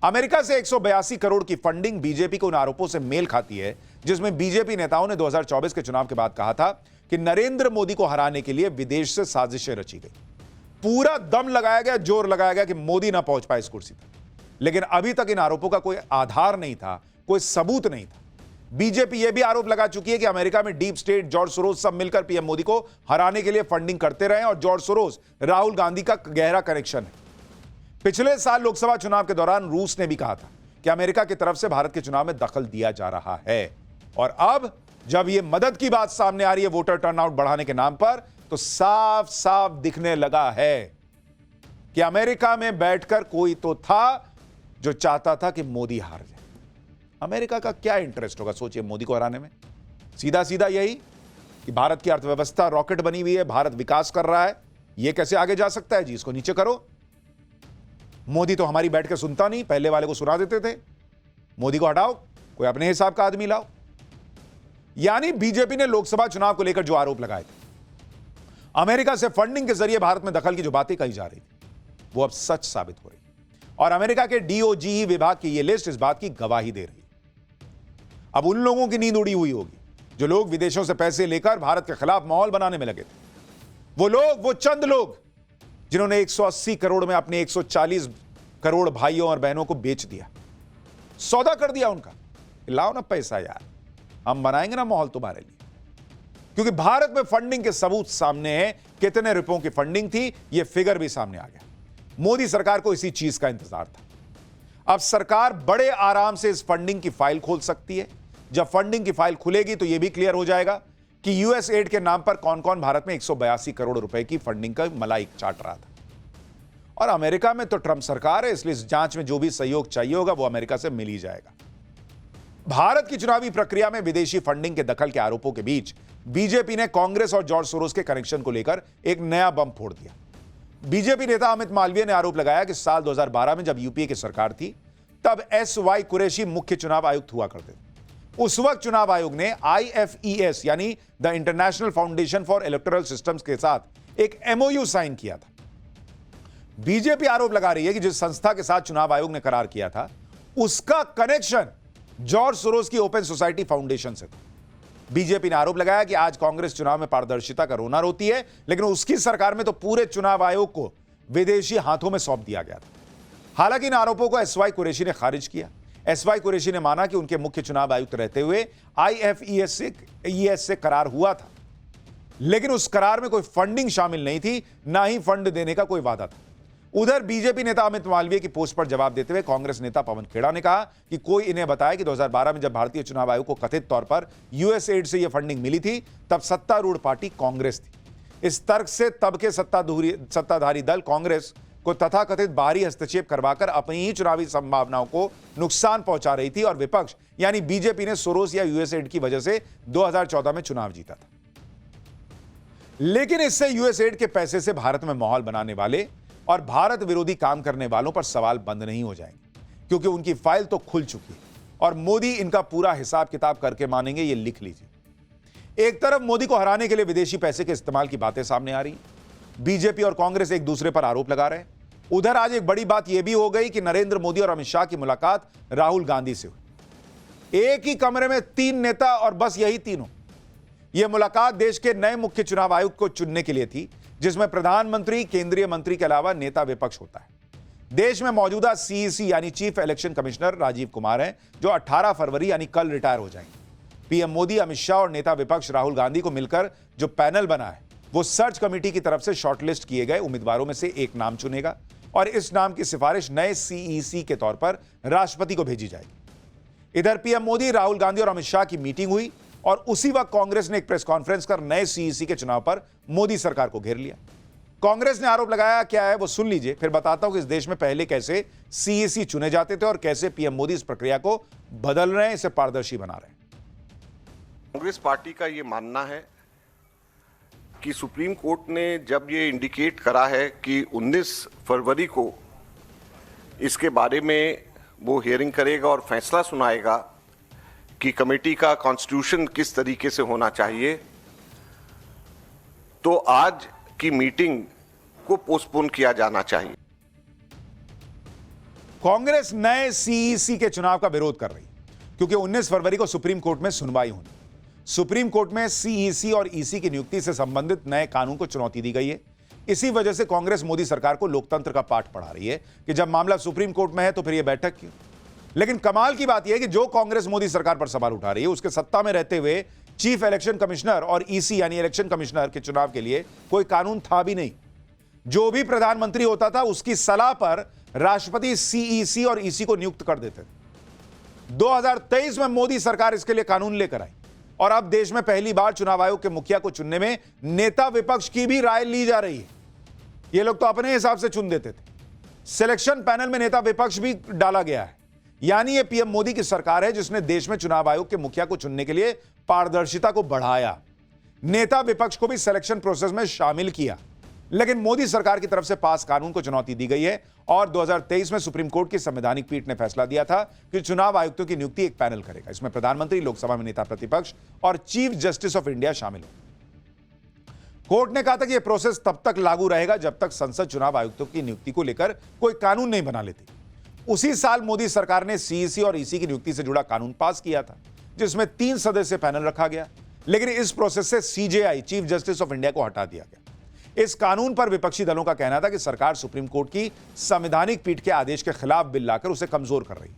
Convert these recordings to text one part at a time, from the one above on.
America से 182 करोड़ की funding BJP को उन आरोपों से मेल खाती है जिसमें बीजेपी नेताओं ने 2024 के चुनाव के बाद कहा था कि नरेंद्र मोदी को हराने के लिए विदेश से साजिशें रची गई। पूरा दम लगाया गया, जोर लगाया गया कि मोदी ना पहुंच पाए इस कुर्सी तक, लेकिन अभी तक इन आरोपों का कोई आधार नहीं था, कोई सबूत नहीं था। बीजेपी यह भी आरोप लगा चुकी है कि अमेरिका में डीप स्टेट, जॉर्ज सोरोस सब मिलकर पीएम मोदी को हराने के लिए फंडिंग करते रहे और जॉर्ज सोरोस राहुल गांधी का गहरा कनेक्शन है। पिछले साल लोकसभा चुनाव के दौरान रूस ने भी कहा था कि अमेरिका की तरफ से भारत के चुनाव में दखल दिया जा रहा है, और अब जब यह मदद की बात सामने आ रही है वोटर टर्नआउट बढ़ाने के नाम पर, तो साफ साफ दिखने लगा है कि अमेरिका में बैठकर कोई तो था जो चाहता था कि मोदी हार जाए। अमेरिका का क्या इंटरेस्ट होगा सोचिए मोदी को हराने में? सीधा सीधा यही कि भारत की अर्थव्यवस्था रॉकेट बनी हुई है, भारत विकास कर रहा है, यह कैसे आगे जा सकता है जी, इसको नीचे करो। मोदी तो हमारी बैठ के सुनता नहीं, पहले वाले को सुना देते थे। मोदी को हटाओ, कोई अपने हिसाब का आदमी लाओ। यानी बीजेपी ने लोकसभा चुनाव को लेकर जो आरोप लगाए थे, अमेरिका से फंडिंग के जरिए भारत में दखल की जो बातें कही जा रही थी, वो अब सच साबित हो रही है। और अमेरिका के डीओजी विभाग की यह लिस्ट इस बात की गवाही दे रही है। अब उन लोगों की नींद उड़ी हुई होगी जो लोग विदेशों से पैसे लेकर भारत के खिलाफ माहौल बनाने में लगे थे। वो लोग, वो चंद लोग जिन्होंने 180 करोड़ में अपने 140 करोड़ भाइयों और बहनों को बेच दिया, सौदा कर दिया उनका। लाओ ना पैसा यार, हम बनाएंगे ना माहौल तुम्हारे लिए। क्योंकि भारत में फंडिंग के सबूत सामने हैं, कितने रुपयों की फंडिंग थी, यह फिगर भी सामने आ गया। मोदी सरकार को इसी चीज का इंतजार था। अब सरकार बड़े आराम से इस फंडिंग की फाइल खोल सकती है। जब फंडिंग की फाइल खुलेगी तो यह भी क्लियर हो जाएगा कि यूएस एड के नाम पर कौन कौन भारत में 182 करोड़ रुपए की फंडिंग का मलाई चाट रहा था। और अमेरिका में तो ट्रंप सरकार है, इसलिए इस जांच में जो भी सहयोग चाहिए होगा वो अमेरिका से मिल ही जाएगा। भारत की चुनावी प्रक्रिया में विदेशी फंडिंग के दखल के आरोपों के बीच बीजेपी ने कांग्रेस और जॉर्ज सोरोस के कनेक्शन को लेकर एक नया बम फोड़ दिया। बीजेपी नेता अमित मालवीय ने आरोप लगाया कि साल 2012 में जब यूपीए की सरकार थी, तब एस.वाई. कुरैशी मुख्य चुनाव आयुक्त हुआ करते थे। उस वक्त चुनाव आयोग ने IFES यानी the international foundation for electoral systems के साथ एक MOU साइन किया था। बीजेपी आरोप लगा रही है कि जिस संस्था के साथ चुनाव आयोग ने करार किया था, उसका कनेक्शन जॉर्ज सोरोस की ओपन सोसाइटी फाउंडेशन से था। बीजेपी ने आरोप लगाया कि आज कांग्रेस चुनाव में पारदर्शिता का रोना रोती है, लेकिन उसकी सरकार में तो पूरे चुनाव आयोग को विदेशी हाथों में सौंप दिया गया था। हालांकि इन आरोपों को एस.वाई. कुरैशी ने खारिज किया। एस.वाई. कुरैशी ने माना कि उनके मुख्य चुनाव आयुक्त रहते हुए IFES से करार हुआ था, लेकिन उस करार में कोई फंडिंग शामिल नहीं थी, ना ही फंड देने का कोई वादा था। उधर बीजेपी नेता अमित मालवीय की पोस्ट पर जवाब देते हुए कांग्रेस नेता पवन खेड़ा ने कहा कि कोई इन्हें बताए कि 2012 में जब भारतीय चुनाव आयोग को कथित तौर पर यूएस एड से यह फंडिंग मिली थी, तब सत्तारूढ़ पार्टी कांग्रेस थी। इस तर्क से तब के सत्ताधारी दल कांग्रेस को तथाकथित बाहरी हस्तक्षेप करवाकर अपनी ही चुनावी संभावनाओं को नुकसान पहुंचा रही थी, और विपक्ष यानी बीजेपी ने सोरोस या यूएस एड की वजह से 2014 में चुनाव जीता था। लेकिन इससे यूएस एड के पैसे से भारत में माहौल बनाने वाले और भारत विरोधी काम करने वालों पर सवाल बंद नहीं हो जाएंगे, क्योंकि उनकी फाइल तो खुल चुकी है और मोदी इनका पूरा हिसाब किताब करके मानेंगे, ये लिख लीजिए। एक तरफ मोदी को हराने के लिए विदेशी पैसे के इस्तेमाल की बातें सामने आ रही हैं, बीजेपी और कांग्रेस एक दूसरे पर आरोप लगा रहे हैं। उधर आज एक बड़ी बात यह भी हो गई कि नरेंद्र मोदी और अमित शाह की मुलाकात राहुल गांधी से हुई। एक ही कमरे में 3 नेता और बस यही तीनों। यह मुलाकात देश के नए मुख्य चुनाव आयुक्त को चुनने के लिए थी, जिसमें प्रधानमंत्री, केंद्रीय मंत्री के अलावा नेता विपक्ष होता है। देश में मौजूदा CEC यानी chief election commissioner Rajiv Kumar हैं, जो 18 फरवरी यानी कल रिटायर हो जाएंगे। पीएम मोदी, अमित शाह और नेता विपक्ष राहुल गांधी को मिलकर जो पैनल बना है, वो सर्च कमेटी की तरफ से शॉर्टलिस्ट किए गए उम्मीदवारों में से एक नाम चुनेगा, और इस नाम की सिफारिश नए CEC के तौर पर राष्ट्रपति को भेजी जाएगी। इधर पीएम मोदी, राहुल गांधी और अमित शाह की मीटिंग हुई, और उसी वक्त कांग्रेस ने एक प्रेस कॉन्फ्रेंस कर नए CEC के चुनाव पर मोदी सरकार को घेर लिया। कांग्रेस ने आरोप लगाया, क्या है वो सुन लीजिए, फिर बताता हूं कि इस देश में पहले कैसे CEC चुने जाते थे और कैसे पीएम मोदी इस प्रक्रिया को बदल रहे हैं, इसे पारदर्शी बना रहे हैं। कांग्रेस पार्टी का ये मानना है कि सुप्रीम कोर्ट ने जब ये इंडिकेट करा है कि 19 फरवरी को इसके बारे में वो हियरिंग करेगा और फैसला सुनाएगा कि कमेटी का कॉन्स्टिट्यूशन किस तरीके से होना चाहिए, तो आज की मीटिंग को पोस्टपोन किया जाना चाहिए। कांग्रेस नए सीईसी के चुनाव का विरोध कर रही क्योंकि 19 फरवरी को सुप्रीम कोर्ट में सुनवाई होनी। सुप्रीम कोर्ट में सीईसी और ईसी की नियुक्ति से संबंधित नए कानून को चुनौती दी गई है। इसी वजह से कांग्रेस मोदी सरकार को लोकतंत्र का पाठ पढ़ा रही है कि जब मामला सुप्रीम कोर्ट में है तो फिर यह बैठक क्यों। लेकिन कमाल की बात यह है कि जो कांग्रेस मोदी सरकार पर सवाल उठा रही है उसके सत्ता में रहते हुए चीफ इलेक्शन कमिश्नर और ईसी यानी इलेक्शन कमिश्नर के चुनाव के लिए कोई कानून था भी नहीं। जो भी प्रधानमंत्री होता था उसकी सलाह पर राष्ट्रपति सीईसी और ईसी को नियुक्त कर देते थे। 2023 में मोदी सरकार इसके लिए कानून लेकर आई और अब देश में पहली बार चुनाव आयोग के मुखिया को चुनने में नेता विपक्ष की भी राय ली जा रही है। ये लोग तो अपने हिसाब से चुन देते थे, सिलेक्शन पैनल में नेता विपक्ष भी डाला गया है। यानी ये पीएम मोदी की सरकार है जिसने देश में चुनाव आयोग के मुखिया को चुनने के लिए पारदर्शिता को बढ़ाया, नेता विपक्ष को भी सिलेक्शन प्रोसेस में शामिल किया। लेकिन मोदी सरकार की तरफ से पास कानून को चुनौती दी गई है और 2023 में सुप्रीम कोर्ट की संवैधानिक पीठ ने फैसला दिया था कि चुनाव आयुक्तों की नियुक्ति एक पैनल करेगा। इसमें प्रधानमंत्री, लोकसभा में नेता प्रतिपक्ष और चीफ जस्टिस ऑफ इंडिया शामिल हो। कोर्ट ने कहा था कि यह प्रोसेस तब तक लागू रहेगा जब तक संसद चुनाव आयुक्तों की नियुक्ति को लेकर कोई कानून नहीं बना लेती। उसी साल मोदी सरकार ने सीईसी और ईसी की नियुक्ति से जुड़ा कानून पास किया था जिसमें 3 सदस्यीय पैनल रखा गया। लेकिन इस प्रोसेस से CJI, chief justice of India को हटा दिया गया। इस कानून पर विपक्षी दलों का कहना था कि सरकार सुप्रीम कोर्ट की संवैधानिक पीठ के आदेश के खिलाफ बिल लाकर उसे कमजोर कर रही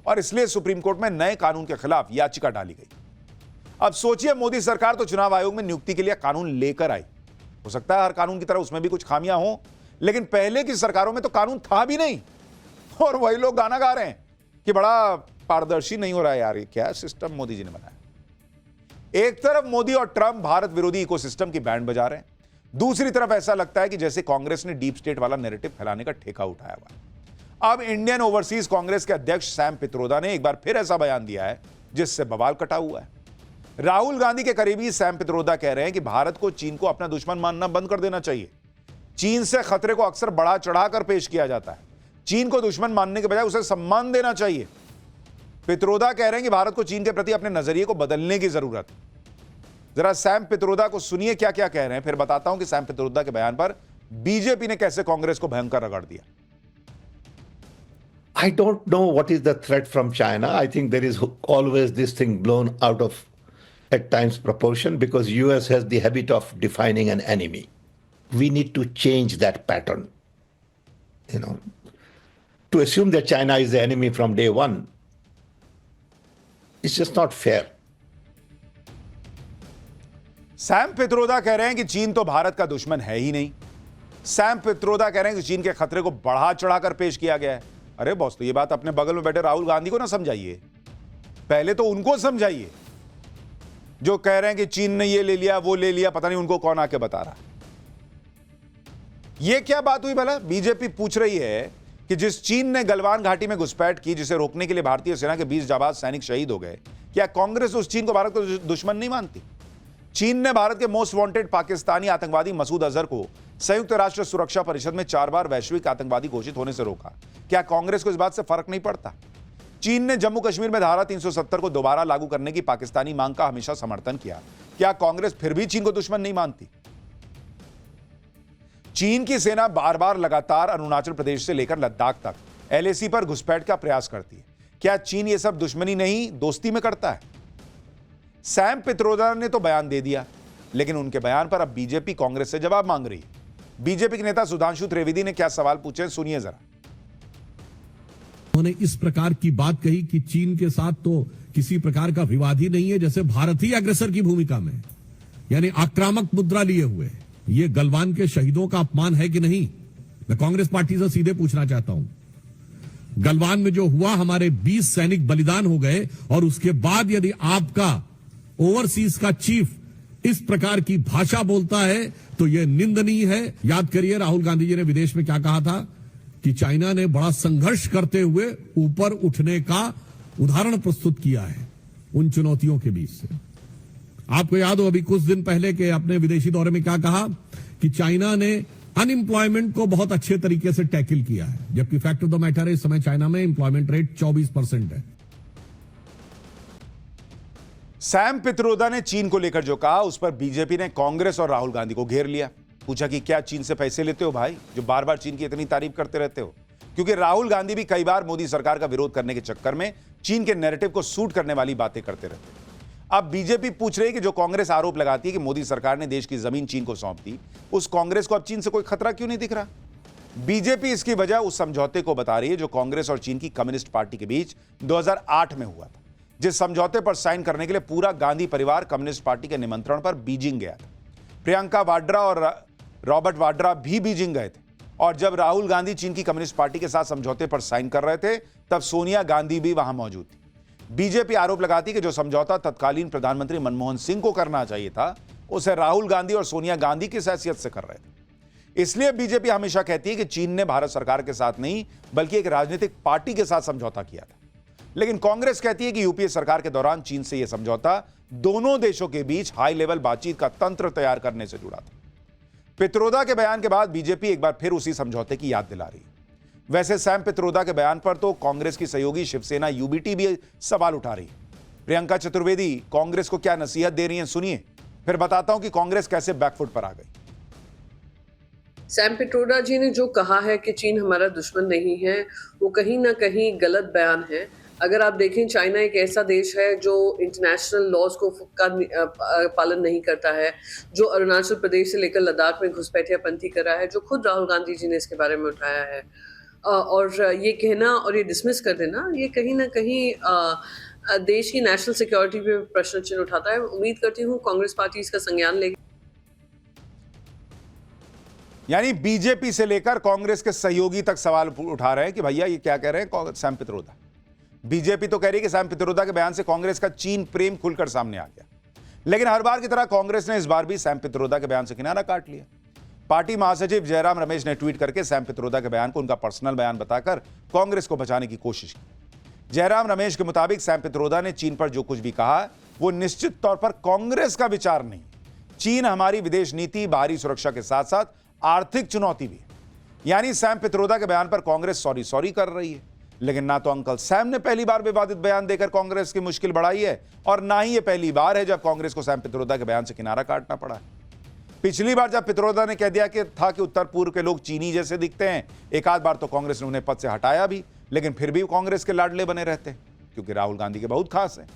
और इसलिए सुप्रीम कोर्ट में नए कानून के खिलाफ याचिका डाली गई। अब सोचिए, मोदी सरकार तो चुनाव आयोग में नियुक्ति के लिए कानून लेकर आई। हो सकता है हर कानून की तरह उसमें भी कुछ खामियां हो, लेकिन पहले की सरकारों में तो कानून था भी नहीं और वही लोग गाना गा रहे हैं कि बड़ा पारदर्शी नहीं हो रहा है। यार, ये क्या सिस्टम मोदी जी ने बनाया। एक तरफ मोदी और ट्रंप भारत विरोधी इकोसिस्टम की बैंड बजा रहे हैं, दूसरी तरफ ऐसा लगता है कि जैसे कांग्रेस ने डीप स्टेट वाला नैरेटिव फैलाने का ठेका उठाया हुआ है। अब इंडियन ओवरसीज कांग्रेस के अध्यक्ष सैम पित्रोदा ने एक बार फिर ऐसा बयान दिया है जिससे बवाल कटा हुआ है। राहुल गांधी के करीबी सैम पित्रोदा कह रहे हैं कि भारत को चीन को अपना दुश्मन मानना बंद कर देना चाहिए। चीन से खतरे को अक्सर बढ़ा चढ़ाकर पेश किया जाता है। चीन को दुश्मन मानने के बजाय उसे सम्मान देना चाहिए। पित्रोदा कह रहे हैं कि भारत को चीन के प्रति अपने नजरिए को बदलने की जरूरत है। जरा सैम पित्रोदा को सुनिए क्या क्या कह रहे हैं, फिर बताता हूं कि सैम पित्रोदा के बयान पर बीजेपी ने कैसे कांग्रेस को भयंकर रगड़ दिया। I don't know what is the threat from China. I think there is always this thing blown out of at times proportion because US has the habit of defining an enemy. We need to change that pattern. To assume that China is the enemy from day one, it's just not fair. Sam Pitroda कह रहे हैं कि चीन तो भारत का दुश्मन है ही नहीं। सैम पित्रोदा कह रहे हैं कि चीन के खतरे को बढ़ा चढ़ाकर पेश किया गया है। अरे बॉस, तो ये बात अपने बगल में बैठे राहुल गांधी को ना समझाइए, पहले तो उनको समझाइए जो कह रहे हैं कि चीन ने ये ले लिया वो ले लिया, पता नहीं उनको कौन आके बता रहा। ये क्या बात हुई भला? बीजेपी पूछ रही है कि जिस चीन ने गलवान घाटी में घुसपैठ की, जिसे रोकने के लिए भारतीय सेना के 20 जाबाज सैनिक शहीद हो गए, क्या कांग्रेस उस चीन को भारत का दुश्मन नहीं मानती? चीन ने भारत के मोस्ट वांटेड पाकिस्तानी आतंकवादी मसूद अजहर को संयुक्त राष्ट्र सुरक्षा परिषद में 4 बार वैश्विक आतंकवादी घोषित होने से रोका। क्या कांग्रेस को इस बात से फर्क नहीं पड़ता? चीन ने जम्मू कश्मीर में धारा 370 को दोबारा लागू करने की पाकिस्तानी मांग का हमेशा समर्थन किया। क्या कांग्रेस फिर भी चीन को दुश्मन नहीं मानती? चीन की सेना बार बार लगातार अरुणाचल प्रदेश से लेकर लद्दाख तक एलएसी पर घुसपैठ का प्रयास करती है। क्या चीन ये सब दुश्मनी नहीं, दोस्ती में करता है? सैम पित्रोदा ने तो बयान दे दिया, लेकिन उनके बयान पर अब बीजेपी कांग्रेस से जवाब मांग रही है। बीजेपी के नेता सुधांशु त्रिवेदी ने क्या सवाल पूछे, सुनिए जरा। उन्होंने इस प्रकार की बात कही कि चीन के साथ तो किसी प्रकार का विवाद ही नहीं है, जैसे भारत ही अग्रसर की भूमिका में, यानी आक्रामक मुद्रा लिए हुए। ये गलवान के शहीदों का अपमान है कि नहीं? मैं कांग्रेस पार्टी से सीधे पूछना चाहता हूं। गलवान में जो हुआ, हमारे 20 सैनिक बलिदान हो गए और उसके बाद यदि आपका ओवरसीज का चीफ इस प्रकार की भाषा बोलता है तो यह निंदनीय है। याद करिए राहुल गांधी जी ने विदेश में क्या कहा था कि चाइना ने बड़ा संघर्ष करते हुए ऊपर उठने का उदाहरण प्रस्तुत किया है उन चुनौतियों के बीच से। आपको याद हो अभी कुछ दिन पहले के अपने विदेशी दौरे में क्या कहा कि चाइना ने अनएम्प्लॉयमेंट को बहुत अच्छे तरीके से टैकल किया है, जबकि फैक्ट ऑफ द मैटर है इस समय चाइना में एम्प्लॉयमेंट रेट 24% है। सैम पित्रोदा ने चीन को लेकर जो कहा उस पर बीजेपी ने कांग्रेस और राहुल गांधी को घेर लिया। पूछा कि क्या चीन से पैसे लेते हो भाई, जो बार बार चीन की इतनी तारीफ करते रहते हो? क्योंकि राहुल गांधी भी कई बार मोदी सरकार का विरोध करने के चक्कर में चीन के नैरेटिव को सूट करने वाली बातें करते रहते हैं। अब बीजेपी पूछ रही है कि जो कांग्रेस आरोप लगाती है कि मोदी सरकार ने देश की जमीन चीन को सौंप दी, उस कांग्रेस को अब चीन से कोई खतरा क्यों नहीं दिख रहा? बीजेपी इसकी वजह उस समझौते को बता रही है जो कांग्रेस और चीन की कम्युनिस्ट पार्टी के बीच 2008 में हुआ था, जिस समझौते पर साइन करने के लिए पूरा गांधी परिवार कम्युनिस्ट पार्टी के निमंत्रण पर बीजिंग गया था। प्रियंका वाड्रा और रॉबर्ट वाड्रा भी बीजिंग गए थे, और जब राहुल गांधी चीन की कम्युनिस्ट पार्टी के साथ समझौते पर साइन कर रहे थे तब सोनिया गांधी भी वहां मौजूद थी। बीजेपी आरोप लगाती कि जो समझौता तत्कालीन प्रधानमंत्री मनमोहन सिंह को करना चाहिए था, उसे राहुल गांधी और सोनिया गांधी की हैसियत से कर रहे थे। इसलिए बीजेपी हमेशा कहती है कि चीन ने भारत सरकार के साथ नहीं बल्कि एक राजनीतिक पार्टी के साथ समझौता किया था। लेकिन कांग्रेस कहती है कि यूपीए सरकार के दौरान चीन से यह समझौता दोनों देशों के बीच हाई लेवल बातचीत का तंत्र तैयार करने से जुड़ा था। पित्रोदा के बयान के बाद बीजेपी एक बार फिर उसी समझौते की याद दिला रही है। वैसे सैम पित्रोदा के बयान पर तो कांग्रेस की सहयोगी शिवसेना यूबीटी भी सवाल उठा रही है। प्रियंका चतुर्वेदी कांग्रेस को क्या नसीहत दे रही हैं, सुनिए, फिर बताता हूं कि कांग्रेस कैसे बैकफुट पर आ गई। सैम पित्रोदा जी ने जो कहा है कि चीन हमारा दुश्मन नहीं है, वो कहीं ना कहीं गलत बयान है। अगर आप देखें, चाइना एक ऐसा देश है जो इंटरनेशनल लॉज को का पालन नहीं करता है, जो अरुणाचल प्रदेश से लेकर लद्दाख में घुसपैठियापंथी कर रहा है, जो खुद राहुल गांधी जी ने इसके बारे में उठाया है। और ये कहना और ये डिसमिस कर देना, ये कहीं ना कहीं देश की नेशनल सिक्योरिटी पे प्रश्न चिन्ह उठाता है। उम्मीद करती हूँ कांग्रेस पार्टी इसका संज्ञान लेगी। यानी बीजेपी से लेकर कांग्रेस के सहयोगी तक सवाल उठा रहे हैं कि भैया ये क्या कह रहे हैं सैम पित्रोदा। बीजेपी तो कह रही है कि सैम पित्रोदा के बयान से कांग्रेस का चीन प्रेम खुलकर सामने आ गया, लेकिन हर बार की तरह कांग्रेस ने इस बार भी सैम पित्रोदा के बयान से किनारा काट लिया। पार्टी महासचिव जयराम रमेश ने ट्वीट करके सैम पित्रोदा के बयान को उनका पर्सनल बयान बताकर कांग्रेस को बचाने की कोशिश की। जयराम रमेश के मुताबिक सैम पित्रोदा ने चीन पर जो कुछ भी कहा वो निश्चित तौर पर कांग्रेस का विचार नहीं। चीन हमारी विदेश नीति, बाहरी सुरक्षा के साथ साथ आर्थिक चुनौती भी है। यानी सैम पित्रोदा के बयान पर कांग्रेस सॉरी कर रही है, लेकिन ना तो अंकल सैम ने पहली बार विवादित बयान देकर कांग्रेस की मुश्किल बढ़ाई है, और ना ही यह पहली बार है जब कांग्रेस को सैम पित्रोदा के बयान से किनारा काटना पड़ा है। पिछली बार जब पित्रोदा ने कह दिया कि उत्तर पूर्व के लोग चीनी जैसे दिखते हैं, एक आध बार तो कांग्रेस ने उन्हें पद से हटाया भी, लेकिन फिर भी कांग्रेस के लाडले बने रहते हैं क्योंकि राहुल गांधी के बहुत खास हैं।